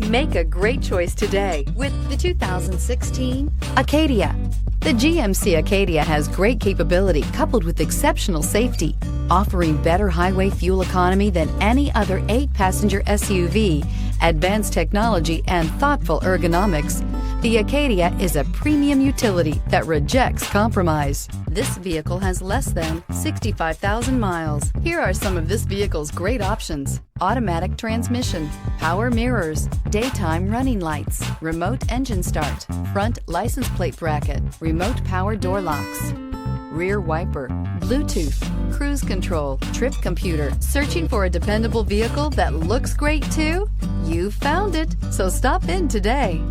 Make a great choice today with the 2016 Acadia. The GMC Acadia has great capability coupled with exceptional safety, offering better highway fuel economy than any other 8-passenger SUV, advanced technology, and thoughtful ergonomics. The Acadia is a premium utility that rejects compromise. This vehicle has less than 65,000 miles. Here are some of this vehicle's great options: automatic transmission, power mirrors, daytime running lights, remote engine start, front license plate bracket, remote power door locks, rear wiper, Bluetooth, cruise control, trip computer. Searching for a dependable vehicle that looks great too? You found it, so stop in today.